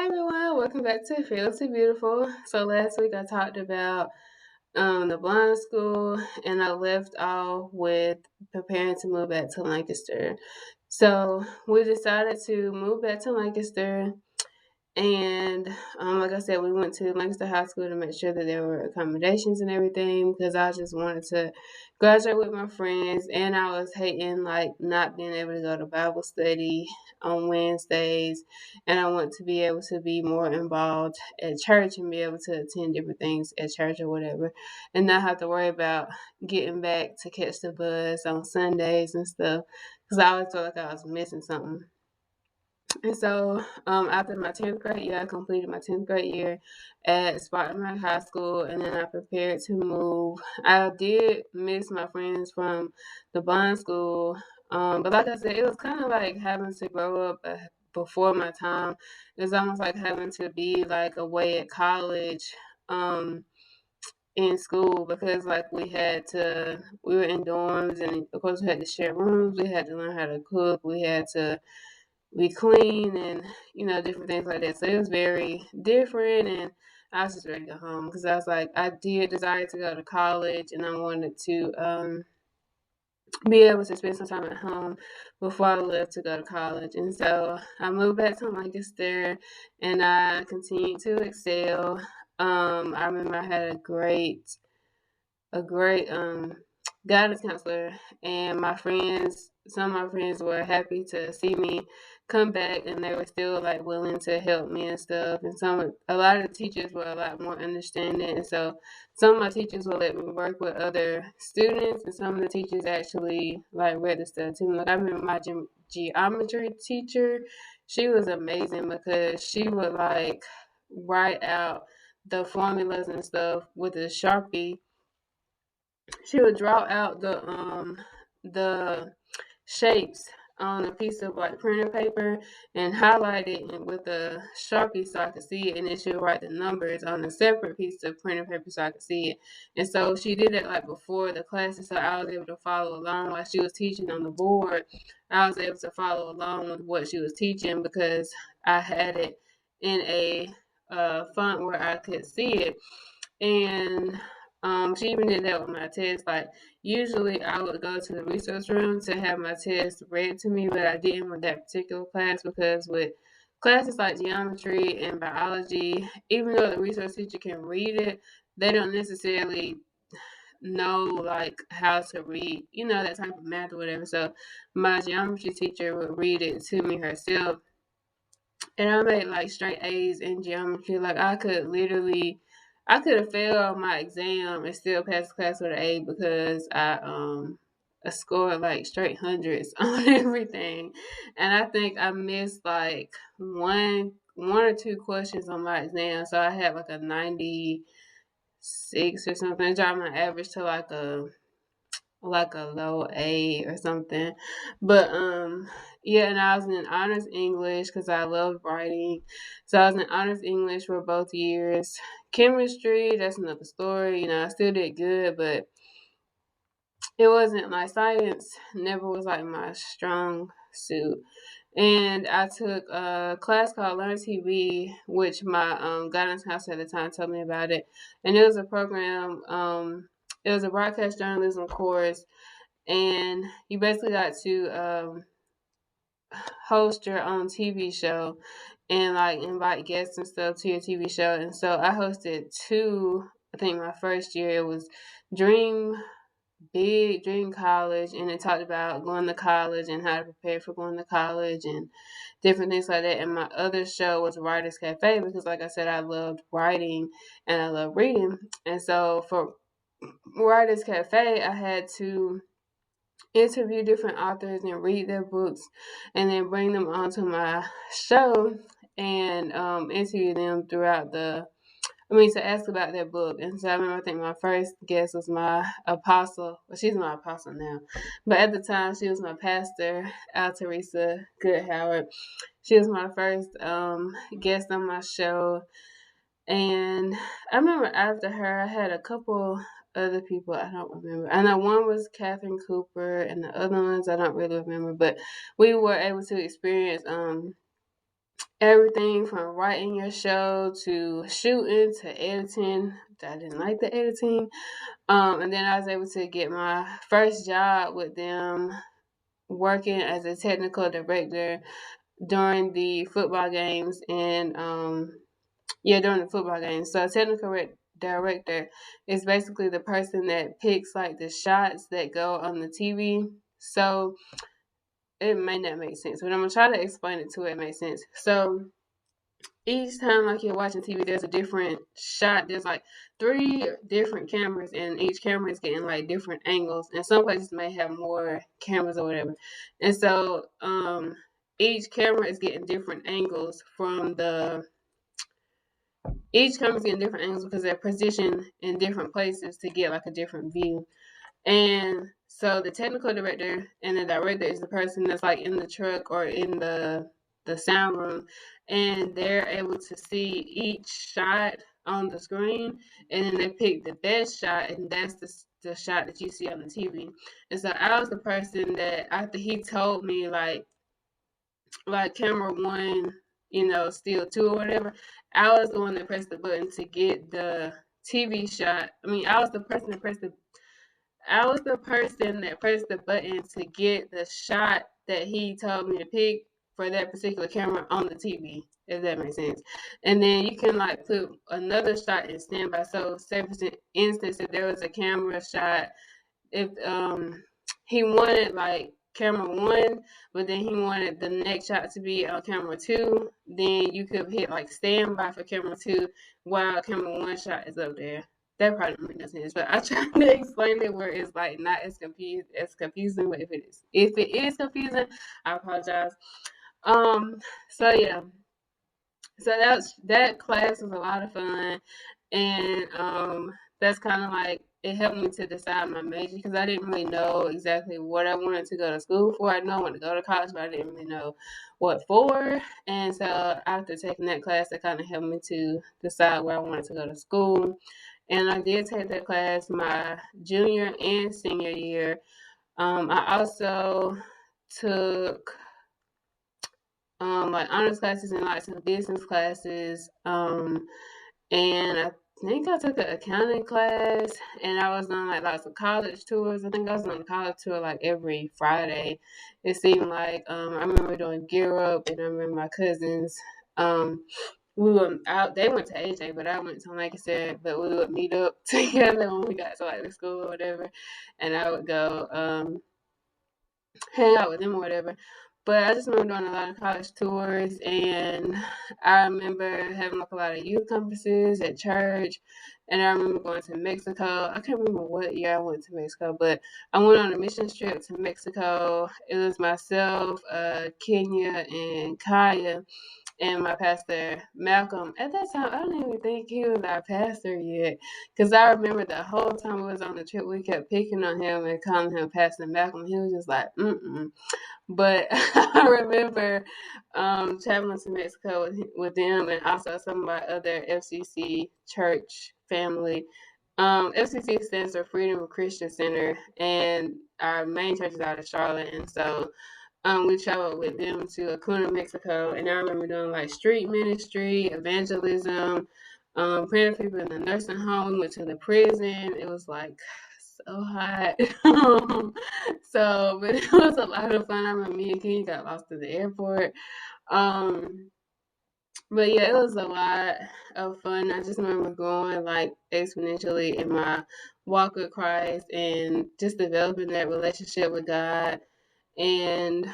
Hi everyone, welcome back to Fearlessly Beautiful. So last week I talked about the blind school and I left off with preparing to move back to Lancaster. So we decided to move back to Lancaster and like I said, we went to Lancaster High School to make sure that there were accommodations and everything because I just wanted to graduate with my friends, and I was hating like not being able to go to Bible study on Wednesdays, and I want to be able to be more involved at church and be able to attend different things at church or whatever, and not have to worry about getting back to catch the bus on Sundays and stuff because I always felt like I was missing something. And so, after my 10th grade year, I completed my 10th grade year at Spartanburg High School, and then I prepared to move. I did miss my friends from the bond school, but like I said, it was kind of like having to grow up before my time. It was almost like having to be like away at college. In school because like we were in dorms, and of course we had to share rooms, we had to learn how to cook, we had to be clean, and different things like that. So it was very different, and I was just ready to go home because I was like, I did desire to go to college, and I wanted to be able to spend some time at home before I left to go to college. And so I moved back to Lancaster, and I continued to excel. I remember I had a great guidance counselor, and some of my friends were happy to see me come back, and they were still like willing to help me and stuff. And a lot of the teachers were a lot more understanding, and so some of my teachers would let me work with other students, and some of the teachers actually like read the stuff to me. Like I remember my geometry teacher, she was amazing because she would like write out the formulas and stuff with a Sharpie. She would draw out the shapes on a piece of like printer paper and highlight it with a Sharpie so I could see it, and then she would write the numbers on a separate piece of printer paper so I could see it. And so she did it like before the classes, so I was able to follow along while she was teaching on the board. I was able to follow along with what she was teaching because I had it in a font where I could see it. And she even did that with my test. Like usually I would go to the resource room to have my test read to me, but I didn't with that particular class because with classes like geometry and biology, even though the resource teacher can read it, they don't necessarily know like how to read, that type of math or whatever. So my geometry teacher would read it to me herself, and I made like straight A's in geometry. Like I could have failed my exam and still passed the class with an A because I scored like straight hundreds on everything, and I think I missed like one or two questions on my exam, so I had like a 96 or something. I dropped my average to like a low A or something. But yeah, and I was in honors English because I loved writing. So I was in honors English for both years. Chemistry, that's another story. I still did good, but it wasn't my science never was like my strong suit. And I took a class called Learn TV, which my guidance counselor at the time told me about it. And it was a program, it was a broadcast journalism course, and you basically got to host your own TV show and like invite guests and stuff to your TV show. And so I hosted two. I think my first year it was Dream Big Dream College, and it talked about going to college and how to prepare for going to college and different things like that. And my other show was Writers Cafe because, like I said, I loved writing and I love reading. And so for Writers Cafe, I had to interview different authors and read their books and then bring them onto my show and interview them throughout to ask about their book. And so I remember, I think my first guest was my apostle. Well, she's my apostle now, but at the time she was my pastor, Al Teresa Good Howard. She was my first guest on my show, and I remember after her, I had a couple other people I don't remember. I know one was Catherine Cooper, and the other ones I don't really remember. But we were able to experience everything from writing your show to shooting to editing. I didn't like the editing. And then I was able to get my first job with them working as a technical director during the football games and during the football games. So a director is basically the person that picks like the shots that go on the TV. So it may not make sense, but I'm gonna try to explain it to it make sense. So each time like you're watching TV, there's a different shot. There's like three different cameras, and each camera is getting like different angles. And some places may have more cameras or whatever. And so each camera is getting different angles from the each camera's getting different angles because they're positioned in different places to get like a different view. And so the technical director and the director is the person that's like in the truck or in the sound room, and they're able to see each shot on the screen, and then they pick the best shot, and that's the shot that you see on the TV. And so I was the person that after he told me like camera one, still two or whatever, I was the one that pressed the button to get the TV shot. I mean, I was the person that pressed the button to get the shot that he told me to pick for that particular camera on the TV, if that makes sense. And then you can like put another shot in standby. So, say for instance, if there was a camera shot, if he wanted like camera one, but then he wanted the next shot to be on camera two, then you could hit like standby for camera two while camera one shot is up there. That probably doesn't make no sense, but I try to explain it where it's like not as confusing. But if it is confusing, I apologize. Um, so yeah, so that class was a lot of fun, and that's kind of like it helped me to decide my major because I didn't really know exactly what I wanted to go to school for. I know I wanted to go to college, but I didn't really know what for. And so after taking that class, that kind of helped me to decide where I wanted to go to school. And I did take that class my junior and senior year. I also took like honors classes and like some business classes. And I think I took an accounting class, and I was on like lots of college tours. I think I was on a college tour like every Friday. It seemed like I remember doing Gear Up, and I remember my cousins. We were out. They went to AJ, but I went to like I said. But we would meet up together when we got to like the school or whatever, and I would go hang out with them or whatever. But I just remember doing a lot of college tours, and I remember having like a lot of youth conferences at church, and I remember going to Mexico. I can't remember what year I went to Mexico, but I went on a mission trip to Mexico. It was myself, Kenya, and Kaya, and my pastor Malcolm. At that time, I don't even think he was our pastor yet, because I remember the whole time we was on the trip, we kept picking on him and calling him Pastor Malcolm. He was just like, mm-mm. But I remember traveling to Mexico with them and also some of my other FCC church family. FCC stands for Freedom Christian Center, and our main church is out of Charlotte. And so we traveled with them to Acuna, Mexico. And I remember doing like street ministry, evangelism, praying for people in the nursing home. We went to the prison. It was like so hot. But it was a lot of fun. I remember me and Kenny got lost at the airport. Um, but yeah, it was a lot of fun. I just remember growing like exponentially in my walk with Christ and just developing that relationship with God and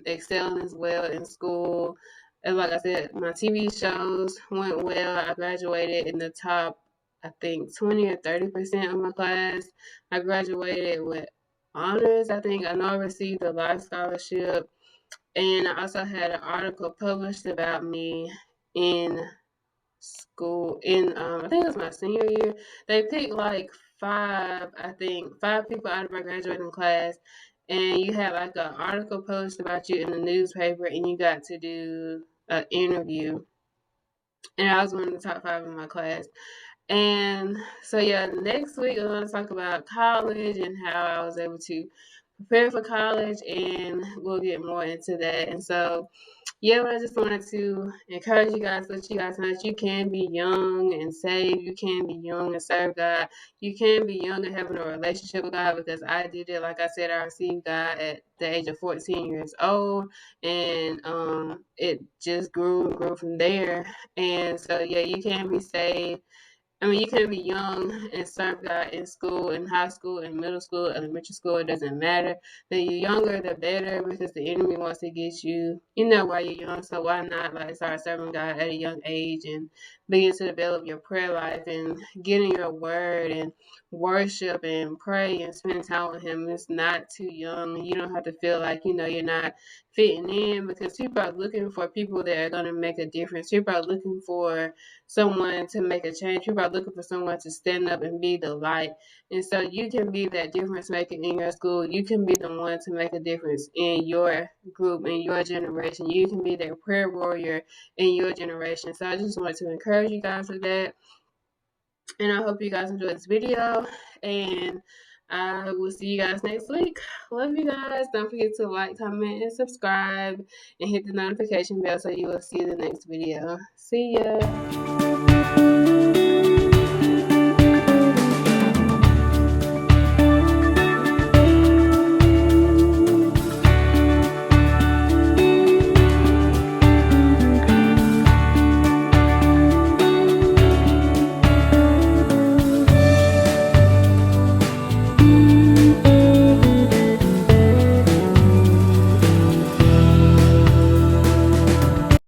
excelling as well in school. And like I said, my TV shows went well. I graduated in the top, I think, 20 or 30% of my class. I graduated with honors. I think I know I received a life scholarship. And I also had an article published about me in school I think it was my senior year. They picked like five people out of my graduating class, and you had like an article published about you in the newspaper, and you got to do an interview. And I was one of the top five in my class. And so yeah, next week I'm gonna talk about college and how I was able to prepare for college, and we'll get more into that. And so, yeah, but I just wanted to encourage you guys, let you guys know that you can be young and saved. You can be young and serve God. You can be young and having a relationship with God, because I did it. Like I said, I received God at the age of 14 years old, and it just grew and grew from there. And so, yeah, you can be saved. I mean, you can be young and serve God in school, in high school, in middle school, elementary school. It doesn't matter. The younger, the better, because the enemy wants to get you, while you're young. So why not like start serving God at a young age and begin to develop your prayer life and get in your word and worship and pray and spend time with Him. It's not too young. You don't have to feel like you're not fitting in, because people are looking for people that are going to make a difference. People are looking for someone to make a change. People are looking for someone to stand up and be the light. And so you can be that difference maker in your school. You can be the one to make a difference in your group, in your generation. You can be that prayer warrior in your generation. So I just wanted to encourage you guys with that. And I hope you guys enjoyed this video. And I will see you guys next week. Love you guys. Don't forget to like, comment, and subscribe. And hit the notification bell so you will see the next video. See ya.